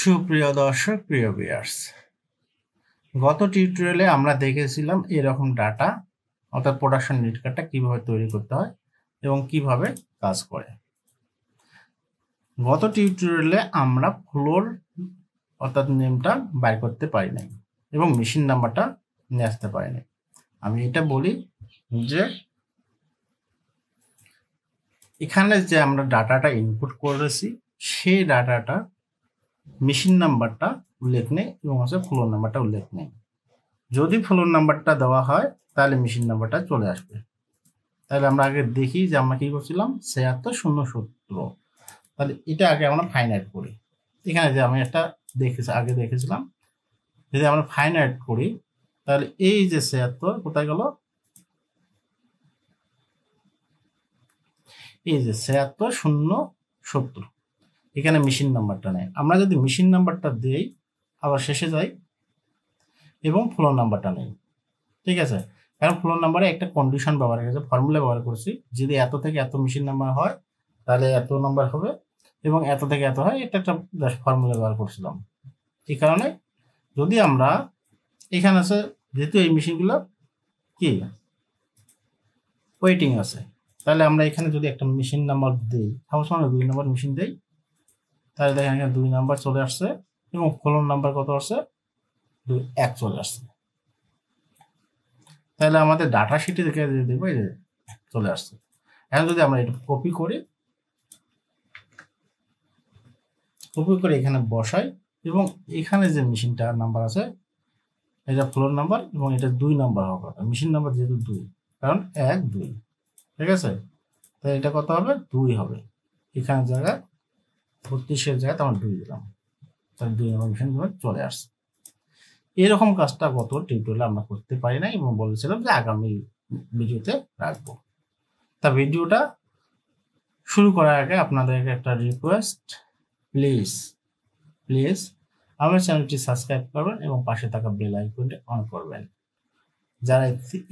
সুপ্রিয় দর্শক, প্রিয় ভিউয়ার্স, গত টিউটোরিয়ালে আমরা দেখেছিলাম এরকম ডাটা অর্থাৎ প্রোডাকশন নেট কার্ডটা কিভাবে তৈরি করতে হয় এবং কিভাবে কাজ করে। গত টিউটোরিয়ালে আমরা ফ্লোর অর্থাৎ নেমটা বাইর করতে পারি নাই এবং মেশিন নাম্বারটা নিয়ে আসতে পারি নাই। আমি এটা বলি যে এখানে যে আমরা ডাটাটা ইনপুট করেছি সেই ডাটাটা মেশিন নাম্বারটা উল্লেখ নেই এবং ফ্লোর নাম্বারটা উল্লেখ নেই। যদি ফ্লোর নাম্বারটা দেওয়া হয় তাহলে মেশিন নাম্বারটা চলে আসবে। তাহলে আমরা আগে দেখি যে আমরা কি করছিলাম ৭৬০৭০। তাহলে এটা আগে আমরা ফাইনাইট করি। এখানে যে আমি একটা আগে দেখেছিলাম, যদি আমরা ফাইনাইট করি তাহলে এই যে ৭৬ কোথায় গেল, এই যে ৭৬০৭০ এখানে মেশিন নাম্বারটা নেই। আমরা যদি মেশিন নাম্বারটা দেই আবার শেষে যাই এবং ফ্লোর নাম্বারটা নেই, ঠিক আছে। কারণ ফ্লোর নাম্বারে একটা কন্ডিশন ব্যবহার করেছে, ফর্মুলা ব্যবহার করছি, যদি এত থেকে এত মেশিন নাম্বার হয় তাহলে এত নাম্বার হবে এবং এত থেকে এত হয়, এটা একটা ফর্মুলা ব্যবহার করছিলাম। এই কারণে যদি আমরা এখানে আছে, যেহেতু এই মেশিনগুলো কি ওয়েটিং আছে, তাহলে আমরা এখানে যদি একটা মেশিন নাম্বার দিই, সাপোজ আমরা 2 নম্বর মেশিন দেই, তাহলে দেখেন এখানে 2 নাম্বার চলে আসছে এবং ফ্লোর নাম্বার কত আসছে 1 চলে আসছে। তাহলে আমাদের ডাটা শিটে দেখে দেবো এই যে চলে আসছে। এখন যদি আমরা এটা কপি করে এখানে বসাই এবং এখানে যে মেশিনটা নাম্বার আছে এটা ফ্লোর নাম্বার এবং এটা 2 নাম্বার হবে, মেশিন নাম্বার যেহেতু 2, কারণ 1 2, ঠিক আছে। তাই এটা কত হবে 2 হবে। এখানে জায়গা 32-এর জায়গায় আমরা 2 দিলাম, তাহলে 2 নম্বর মেশিন চলে আসছে। এরকম কাজটা গত টিউটোরিয়ালে আমরা করতে পারি না এবং বলেছিলাম যে আগামী ভিডিওতে রাখবো। তা ভিডিওটা শুরু করার আগে আপনাদেরকে একটা রিকোয়েস্ট, প্লিজ আমার চ্যানেলটি সাবস্ক্রাইব করবেন এবং পাশে থাকা বেল আইকনটি অন করবেন। যারা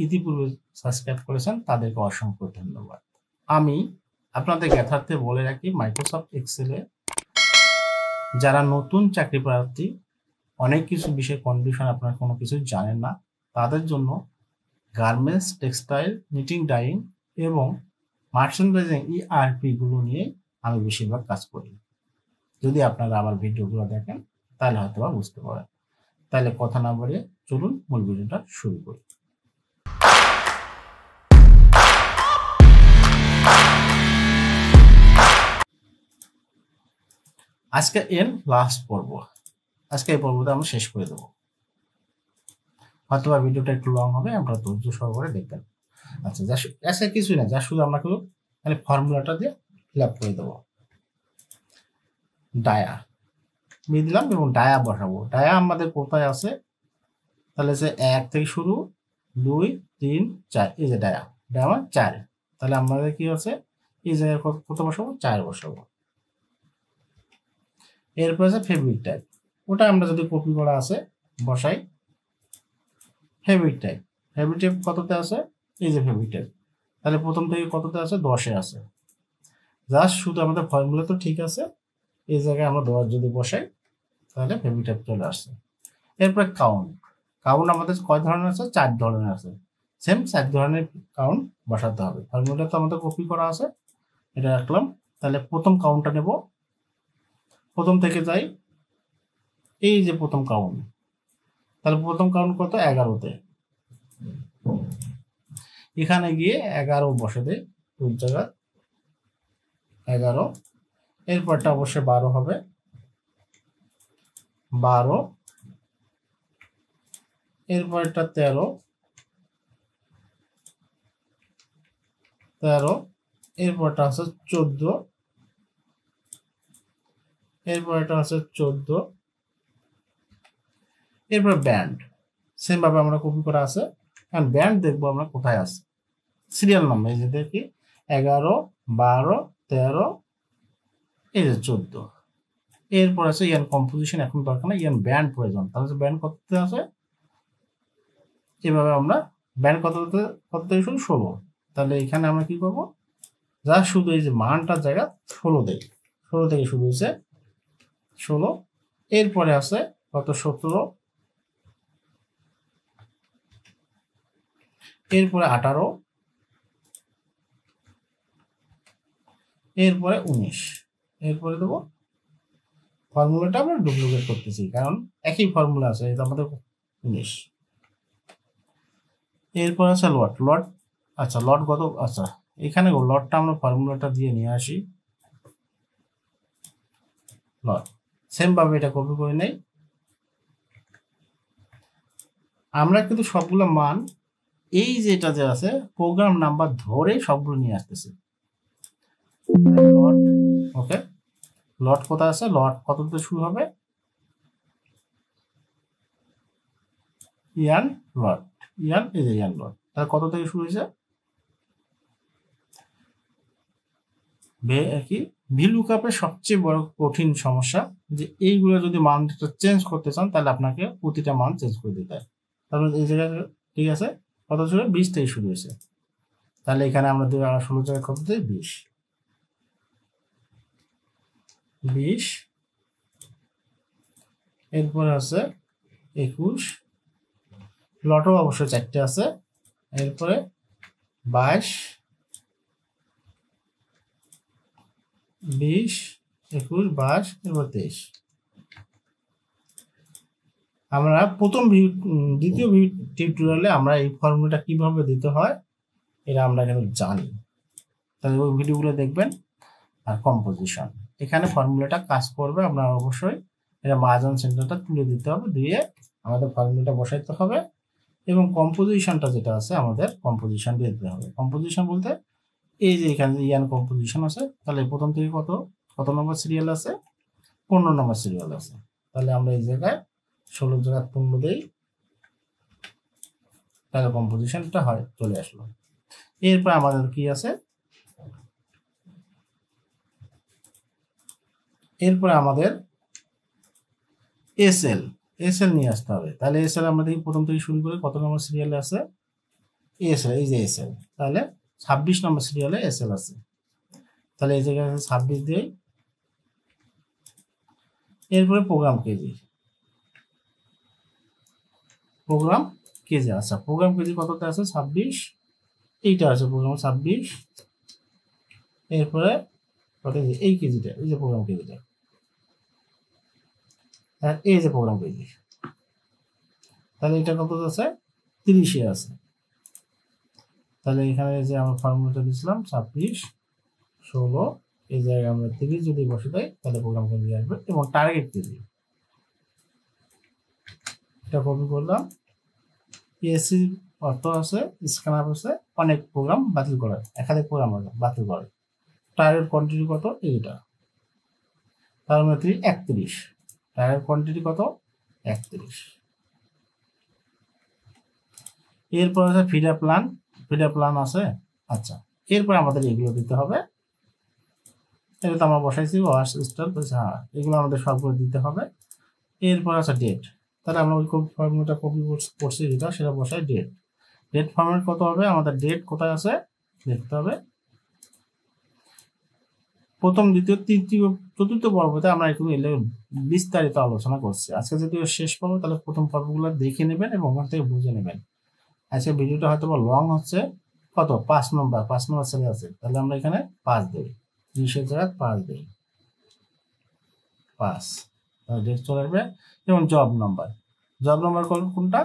ইতিপূর্বে সাবস্ক্রাইব করেছেন তাদেরকে অসংখ্য ধন্যবাদ। আমি আপনাদের জ্ঞাতার্থে বলে রাখি, মাইক্রোসফট এক্সেলে যারা নতুন চাকরি প্রার্থী, অনেক কিছু বিষয় কন্ডিশন আপনারা কোনো কিছু জানেন না, তাদের জন্য গার্মেন্টস, টেক্সটাইল, নিটিং, ডাইং এবং মার্চেন্ডাইজিং ERP গুলো নিয়ে আমি বেশিরভাগ কাজ করি। যদি আপনারা আমার ভিডিওগুলো দেখেন তাহলে হয়তো বা বুঝতে পারেন। তাহলে কথা না বাড়িয়ে চলুন মূল ভিডিওটা শুরু করি। আজকে লাস্ট পর্ব, আজকে এই পর্বটা আমরা শেষ করে দেবো। হয়তো বা ভিডিওটা একটু লং হবে, আমরা ধৈর্য সহকারে দেখবেন। আচ্ছা, যা কিছুই না, যা শুধু আমরা খালি ফর্মুলাটা দিয়ে ফিল আপ করে দেবো। ডায়া দিয়ে দিলাম এবং ডায়া বসাবো। ডায়া আমাদের কোথায় আছে, তাহলে যে 1 থেকে শুরু, 2 3 4, এই যে ডায়া 4, তাহলে আমাদের কি আছে এই জায়গায় কত বসাবো 4 বসাবো। এরপর আছে ফেব্রিক টাইপ, ওটা আমরা যদি কপি করা আছে বসাই। ফেব্রিক টাইপ কততে আছে, এই যে ফেব্রিক টাইপ, তাহলে প্রথম থেকে কততে আছে 10-এ আছে। জাস্ট শুধু আমাদের ফর্মুলা তো ঠিক আছে, এই জায়গায় আমরা 10 যদি বসাই তাহলে ফেব্রিক টাইপ চলে আসছে। এরপরে কাউন্ট আমাদের কয় ধরনের আছে, 4 ধরনের আছে। সেম 4 ধরনের কাউন্ট বসাতে হবে। ফর্মুলা তো আমাদের কপি করা আছে, এটা রাখলাম। তাহলে প্রথম কাউন্টটা নেব, প্রথম থেকে যাই, এই যে প্রথম কাউন্ট, তাহলে প্রথম কাউন্ট কত 11-তে, এখানে গিয়ে 11 বসে দেয় ওই জায়গায় 11। এরপরটা অবশ্যই 12 হবে, 12। এরপরটা 13, এরপরটা আছে 14, এরপরটা আছে 14। এরপর ব্যান্ড সেম ভাবে আমরা কপি করা আছে। এখন ব্যান্ড দেখবো আমরা কোথায় আছে, সিরিয়াল নাম্বার, এই যে দেখি 11 12 13, এই যে 14। এরপর আছে ইয়ান কম্পোজিশন, এখন দরকার না, ইয়ান ব্যান্ড প্রয়োজন। তাহলে ব্যান্ড কততে আছে, এভাবে আমরা ব্যান্ড কত থেকে শুরু 16। তাহলে এখানে আমরা কি করবো, যা শুধু এই যে মানটার জায়গা 16 থেকে শুরু হয়েছে 16, এরপরে আছে কত 17, এরপরে 18, এরপরে 19, এরপরে দেবো ফর্মুলাটা আমরা ডুপ্লিকেট করতেছি কারণ একই ফর্মুলা আছে, এটা আমাদের 19। এরপর আছে লট, লট আচ্ছা লট কত, আচ্ছা এখানে লটটা আমরা ফর্মুলাটা দিয়ে নিয়ে আসি। লট সেম ভাবে এটা কপি করে নেই। আমরা কিন্তু সবগুলো মান এই যেটা যে আছে প্রোগ্রাম নাম্বার ধরে সবগুলো নিয়ে আসতেছি। লট ওকে, লট কোথায় আছে, লট কততে শুরু হবে, ইয়ান লট, ইয়ান এই যে ইয়ান লট, তাহলে কত থেকে শুরু হয়েছে, কি ভিলুকআপের সবচেয়ে বড় কঠিন সমস্যা যে এইগুলো যদি মানটা চেঞ্জ করতে চান তাহলে আপনাকে প্রতিটা মান চেঞ্জ করে দিতে হয়। তারপরে এই জায়গায় ঠিক আছে কত শুরু 20 থেকে শুরু হয়েছে, তাহলে এখানে আমরা 16 জায়গায় কত দিই 20, 20 এরপরে আছে 21, লটও অবশ্যই 4টে আছে, এরপরে 22, 20, 21, 22 এরপর 23। আমরা প্রথম দ্বিতীয় টিউটোরিয়ালে আমরা এই ফর্মুলাটা কিভাবে দিতে হয় এটা আমরা কিন্তু জানি, তাহলে ওই ভিডিওগুলো দেখবেন। আর কম্পোজিশন এখানে ফর্মুলাটা কাজ করবে, আমরা অবশ্যই এটা মার্জিন সেন্টারটা তুলে দিতে হবে, দিয়ে আমাদের ফর্মুলাটা বসাইতে হবে এবং কম্পোজিশনটা যেটা আছে আমাদের কম্পোজিশন দিয়ে দিতে হবে। কম্পোজিশন বলতে এই যে এখানে ইয়ান কম্পোজিশন আছে, তাহলে প্রথম থেকে কত কত নম্বর সিরিয়াল আছে, 15 নম্বর সিরিয়াল আছে, তাহলে আমরা এই জায়গায় 16 জায়গায় 15 দেই, তাহলে কম্পোজিশনটা হয় চলে আসলো। এরপর আমাদের কি আছে, এরপরে আমাদের এসএল, এসএল নিয়ে আসতে হবে। তাহলে এসএল আমরা দেখি প্রথম থেকে শুরু করে কত নম্বর সিরিয়ালে আছে এসএল, এই যে এসএল, তাহলে 26 নম্বর সিরিয়ালে এসএল আছে, তাহলে এই জায়গায় 26 দিই। এরপরে প্রোগ্রাম কেজি, প্রোগ্রাম কেজি আচ্ছা প্রোগ্রাম কেজি কততে আছে 26, এইটা আছে প্রোগ্রাম 26, এরপরে কত এই কেজিটা, এই যে প্রোগ্রাম কেজিটা, আর এই যে প্রোগ্রাম কেজি, তাহলে এটা কত আছে 30-এ আছে। তাহলে এখানে যে আমরা ফর্মুলাটা দিয়েছিলাম 26, 16, এই জায়গায় আমরা 30 যদি বসে দেই তাহলে প্রোগ্রাম কেজি আসবে এবং টার্গেট কেজি এটা কপি করলাম। এসি অর্থ আছে স্ক্যানার আছে অনেক প্রোগ্রাম বাতিল করার, একাধিক প্রোগ্রাম বাতিল করে। টার্গেট কোয়ান্টিটি কত এইটা, তার মধ্যে 31, টার্গেট কোয়ান্টিটি কত 31। এরপর আছে ফিডার প্ল্যান, ফিডার প্ল্যান আছে আচ্ছা। এরপর আমাদের এগুলো দিতে হবে, এটা তো আমরা বসাইছি ওয়াশ স্টার, হ্যাঁ এগুলো আমাদের সবগুলো দিতে হবে। এরপর আছে ডেট, তাহলে আমরা ওই ফর্মুলাটা কপি করছি যেটা সেটা বসাই ডেট, ডেট ফর্মেট কত হবে, আমাদের ডেট কোথায় আছে দেখতে হবে। প্রথম দ্বিতীয় তৃতীয় চতুর্থ পর্বতে আমরা একটু বিস্তারিত আলোচনা করছি, আজকে যদি শেষ পর্ব তাহলে প্রথম পর্বগুলো দেখে নেবেন এবং ওখান থেকে বুঝে নেবেন। আজকে ভিডিওটা হয়তো লং হচ্ছে, কত 5 নম্বর সেলে আছে, তাহলে আমরা এখানে 5 দিই, 30-এর জায়গায় 5 দিই, 5 ডেট চলে আসবে। এবং জব নাম্বার, জব নাম্বার কোনটা,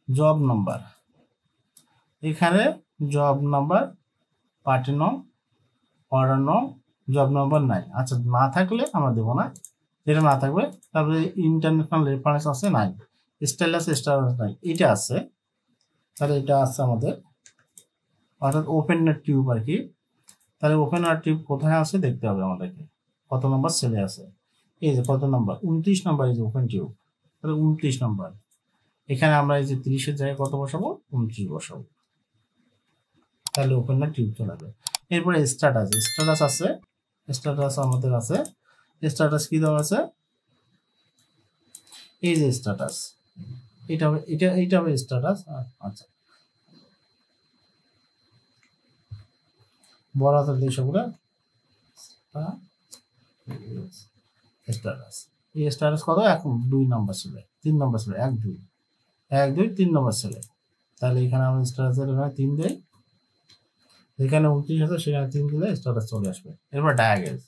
জব নাম্বার এখানে জব নাম্বার পার্টি নং অর্ডার নং জব নাম্বার নাই, আচ্ছা না থাকলে আমরা দেবো না, যেটা না থাকবে। তারপরে ইন্টারন্যাশনাল রেফারেন্স আছে নাই, স্টাইল আছে স্টাইল নাই, এটা আছে, তাহলে এটা আছে আমাদের অর্থাৎ ওপেন টিউব আর কি। তাহলে ওপেন টিউব কোথায় আছে দেখতে হবে আমাদেরকে, কত নম্বর সেলে আছে, এই যে কত নম্বর 29 নম্বর, এই যে ওপেন টিউব, তাহলে 29 নম্বর। এখানে আমরা এই যে 30-এর জায়গায় কত বসাবো 29 বসাবো, তাহলে ওপেন টিউব চলে যাবে। এরপরে স্ট্যাটাস, স্ট্যাটাস আছে, স্ট্যাটাস আমাদের আছে, স্ট্যাটাস কি দেওয়া আছে, এই যে স্ট্যাটাস, এটা হবে এইটা হবে স্ট্যাটাস। আচ্ছা বড় হাতের দিয়ে সবগুলো স্ট্যাটাস, এই স্ট্যাটাস কত এখন 2 নম্বর ছেলে, 3 নম্বর ছেলে, 1 2 1 2 3 নম্বর ছেলে। তাহলে এখানে আমরা স্ট্যাটাসের এখানে 3 দেই, এখানে 29 আছে সেখানে 3 দিলে স্ট্যাটাস চলে আসবে। এরপর ডায়াগেজ,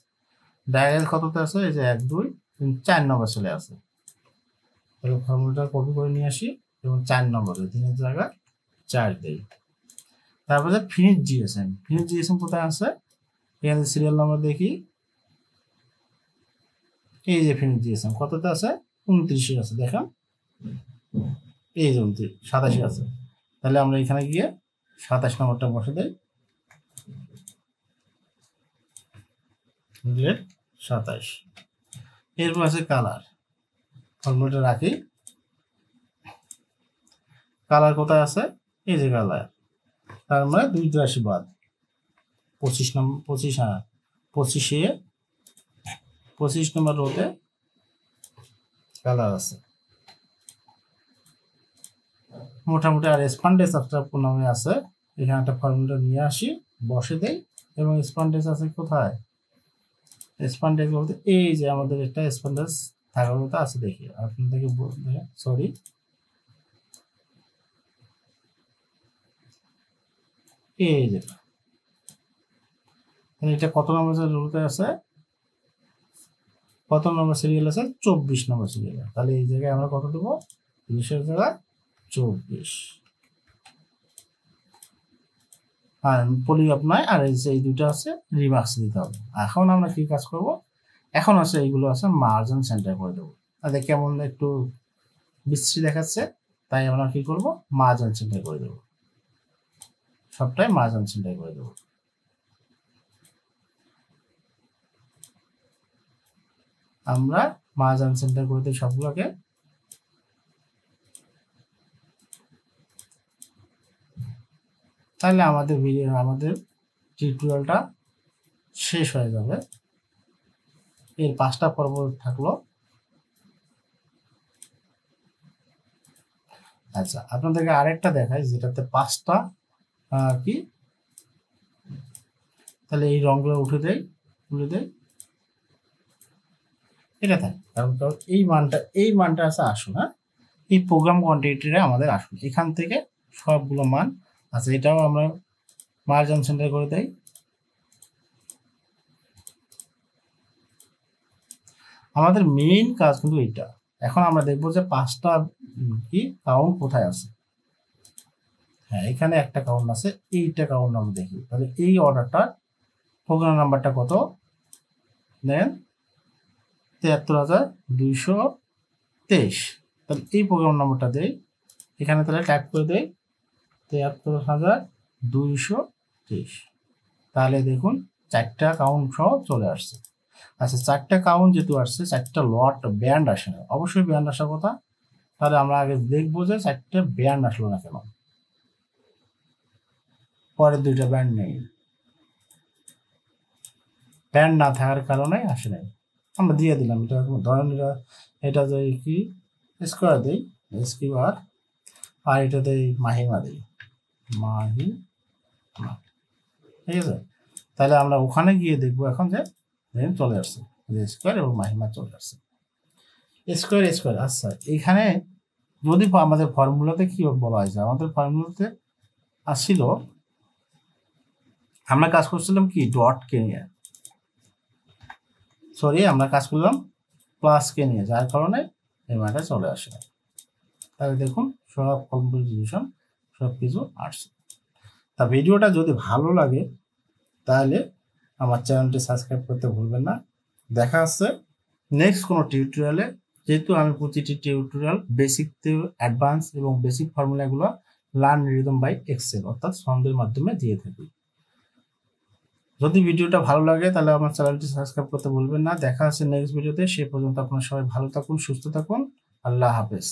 ডায়াগেজ কততে আছে? এই যে 1 2 3 4 নম্বর ছেলে আছে। তাহলে ফর্মুলাটা কপি করে নিয়ে আসি এবং 4 নম্বরে 3 এর জায়গায় 4 দেই। তারপরে ফিনিশ জিএসএম, ফিনিশ জিএসএম কোথায় আছে? এখানে সিরিয়াল নাম্বার দেখি, এই যে ফিনিশ জিএসএম কততে আছে? 29 আছে, দেখেন এই যে 29 87 আছে। তাহলে আমরা এখানে গিয়ে 27 নম্বরটা বসে দেই, 27। এরপর আছে কালার, ফর্মুলাটা রাখি। কালার কোথায় আছে? এই যে কালার, তার মানে 2 রাশি বাদ 25 নম্বর 25, হ্যাঁ 25 নম্বর রোতে কালার আছে মোটামুটি। আর স্পন্ডেস একটা নামে আছে, এখানে একটা ফর্মুলা নিয়ে আসি বসে দেই এবং স্পন্ডেস আছে কোথায়? স্পন্ডেস বলতে এই যে আমাদের একটা স্পন্ডেস থাকার মতো আছে, দেখি আপনাদেরকে সরি এই যে এটা কত নম্বর রুটে আছে? কত নম্বর সিরিয়াল আছে? 24 নম্বর সিরিয়াল। তাহলে এই জায়গায় আমরা কত দেবো? 30 জায়গায় 24। আর পলি আপনার আর এই দুটো আছে রিমার্কস দিতে হবে। এখন আমরা কি কাজ করব? এখন আছে এইগুলো আছে মার্জিন সেন্টার করে দেবো। তাহলে কেমন একটু বিশ্রী দেখাচ্ছে, তাই আমরা কি করব? মার্জিন সেন্টার করে দেবো, সবটাই মার্জিন সেন্টার করে দেবো। আমরা মার্জিন সেন্টার করে দিই সবগুলোকে। তাহলে আমাদের টিউটোরিয়ালটা শেষ হয়ে যাবে। এর 5টা পর্ব থাকলো। আচ্ছা, আপনাদেরকে আরেকটা দেখাই যেটাতে 5টা কি, তাহলে এই রংগুলো তুলে দেই, এটা থাকে। কারণ এই মানটা আছে আসুন, হ্যাঁ এই প্রোগ্রাম কোয়ান্টিটিটা আমাদের আসুন, এখান থেকে সবগুলো মান আছে। এটাও আমরা মার্জিন সেন্টার করে দেই। আমাদের মেইন কাজ কিন্তু এইটা। এখন আমরা দেখবো যে 5টা কি কাউন্ট কোথায় আছে। হ্যাঁ, এখানে একটা কাউন্ট আছে, এইটা কাউন্ট আমরা দেখি। তাহলে এই অর্ডারটা প্রোগ্রাম নাম্বারটা কত দেন? 73,223। তাহলে এই প্রোগ্রাম নাম্বারটা দেই, এখানে তাহলে টাইপ করে দেই 73,223। তাহলে দেখুন 4টা কাউন্ট সহ চলে আসছে। আচ্ছা, 4টা কাউন্ট যেহেতু আসছে, 4টা লট ব্যান্ড আসে না, অবশ্যই ব্যান্ড আসার কথা। তাহলে আমরা আগে দেখবো যে 4টা ব্যান্ড আসলো না কেন। পরের 2টা ব্যান্ড নেই, ব্যান্ড না থাকার কারণে আসে নাই, আমরা দিয়ে দিলাম। এটা ধরেন এটা যে কি স্কোয়ার দিই স্কিউআর, আর এটা দেই মাহিমা দিই মাহিমা, ঠিক আছে। তাহলে আমরা ওখানে গিয়ে দেখবো এখন যে চলে আসছে স্কোয়ার এবং মাহিমা চলে আসছে স্কোয়ার। আচ্ছা, এখানে যদি আমাদের ফর্মুলাতে কি বলা হয়েছে, আমাদের ফর্মুলাতে আসছিল আমরা কাজ করছিলাম কি ডট কে নিয়ে, আমরা কাজ করলাম প্লাস কে নিয়ে, যার কারণে এই মানটা চলে আসে। তাহলে দেখুন সব কম্পোজিশন সব কিছু আসছে। তা ভিডিওটা যদি ভালো লাগে তাহলে আমার চ্যানেলটি সাবস্ক্রাইব করতে ভুলবেন না। দেখা হচ্ছে নেক্সট কোনো টিউটোরিয়ালে। যেহেতু আমি প্রতিটি টিউটোরিয়াল বেসিক থেকে অ্যাডভান্স এবং বেসিক ফর্মুলাগুলো লার্ন রিদম বাই এক্সেল অর্থাৎ ছন্দের মাধ্যমে দিয়ে থাকি। যদি ভিডিওটা ভালো লাগে তাহলে আমার চ্যানেলটি সাবস্ক্রাইব করতে ভুলবেন না। দেখা হচ্ছে নেক্সট ভিডিওতে। সে পর্যন্ত আপনারা সবাই ভালো থাকুন, সুস্থ থাকুন। আল্লাহ হাফেজ।